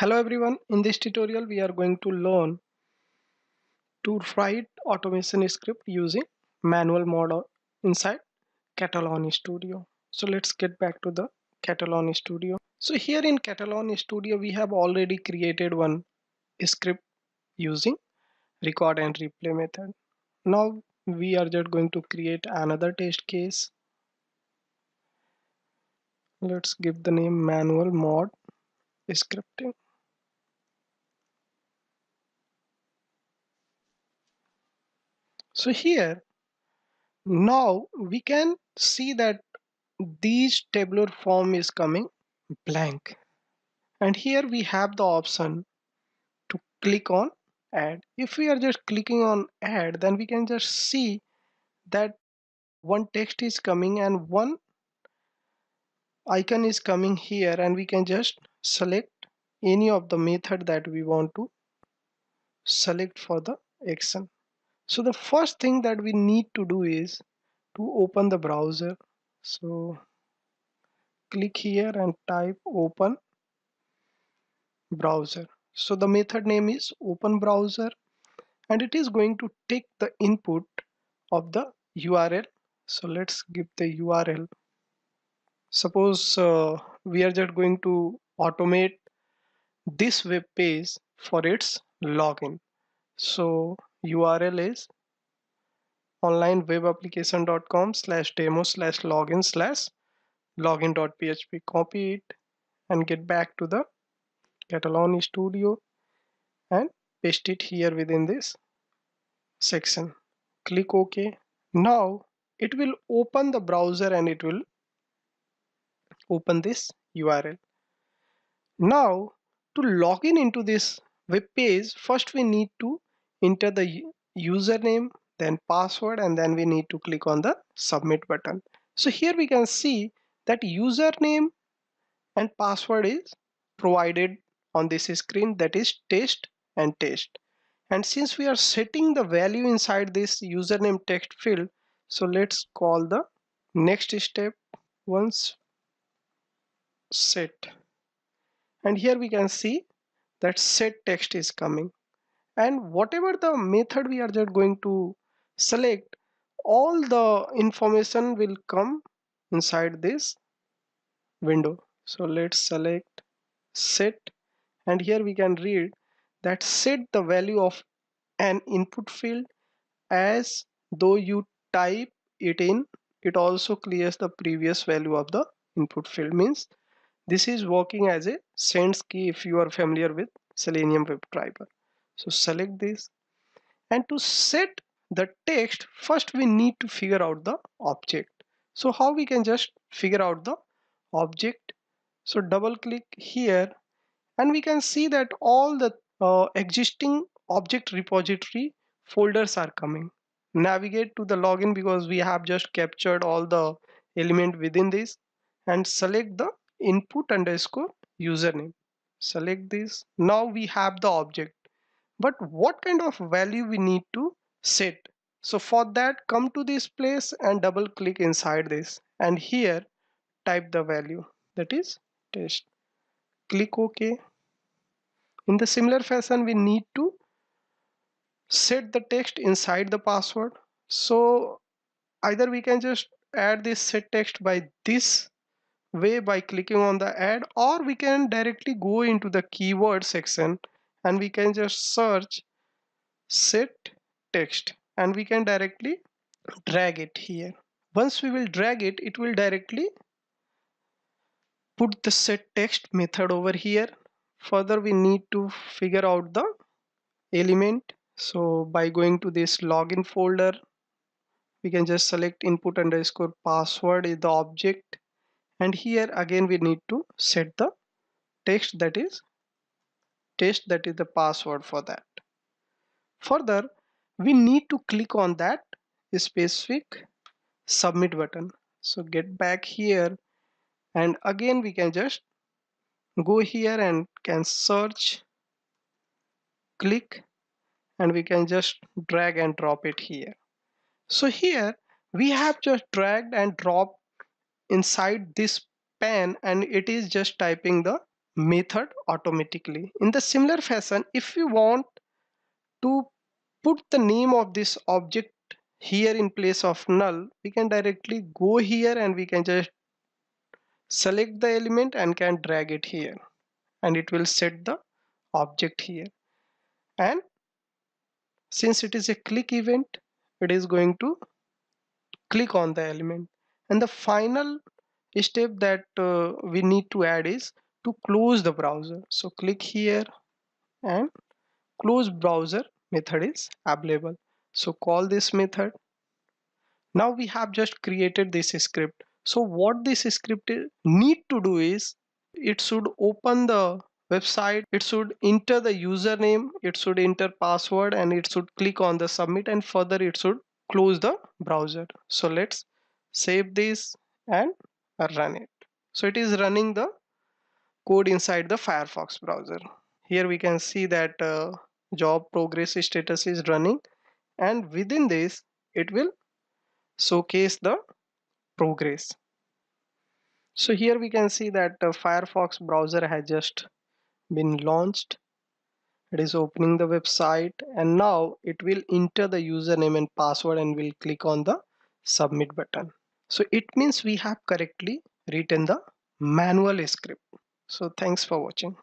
Hello everyone, in this tutorial we are going to learn to write automation script using manual mode inside Katalon Studio. So let's get back to the Katalon Studio. So here in Katalon Studio we have already created one script using record and replay method. Now we are just going to create another test case. Let's give the name manual mode scripting. So here now we can see that these tabular form is coming blank, and here we have the option to click on add. If we are just clicking on add, then we can just see that one text is coming and one icon is coming here, and we can just select any of the method that we want to select for the action. So the first thing that we need to do is to open the browser. So click here and type open browser. So the method name is open browser, and it is going to take the input of the URL. So let's give the URL. Suppose we are just going to automate this web page for its login. So URL is onlinewebapplication.com/demo/login/login.php. Copy it and get back to the Katalon Studio and paste it here within this section. Click OK. Now it will open the browser and it will open this URL. Now to log in into this web page, first we need to enter the username, then password, and then we need to click on the submit button. So here we can see that username and password is provided on this screen, that is test and test. And since we are setting the value inside this username text field, so let's call the next step once set. And here we can see that set text is coming. And whatever the method we are just going to select, all the information will come inside this window. So let's select set, and here we can read that set the value of an input field as though you type it in. It also clears the previous value of the input field. Means this is working as a sends key if you are familiar with Selenium WebDriver. So select this, and to set the text, first we need to figure out the object. So how we can just figure out the object? So double click here, and we can see that all the existing object repository folders are coming. Navigate to the login because we have just captured all the element within this, and select the input underscore username. Select this. Now we have the object, but what kind of value we need to set? So for that, come to this place and double click inside this, and here type the value, that is test. Click OK. In the similar fashion, we need to set the text inside the password. So either we can just add this set text by this way by clicking on the add, or we can directly go into the keyword section and we can just search set text, and we can directly drag it here. Once we will drag it, it will directly put the set text method over here. Further, we need to figure out the element. So by going to this login folder, we can just select input underscore password is the object, and here again we need to set the text, that is test, that is the password for that. Further, we need to click on that specific submit button. So get back here, and again we can just go here and can search, click, and we can just drag and drop it here. So here we have just dragged and dropped inside this pan, and it is just typing the method automatically. In the similar fashion, if we want to put the name of this object here in place of null, we can directly go here and we can just select the element and can drag it here, and it will set the object here. And since it is a click event, it is going to click on the element. And the final step that we need to add is to close the browser. So click here and close browser method is available. So call this method. Now we have just created this script. So what this script need to do is, it should open the website, it should enter the username, it should enter password, and it should click on the submit, and further it should close the browser. So let's save this and run it. So it is running the code inside the Firefox browser. Here we can see that job progress status is running, and within this it will showcase the progress. So here we can see that Firefox browser has just been launched. It is opening the website, and now it will enter the username and password and will click on the submit button. So it means we have correctly written the manual script. So thanks for watching.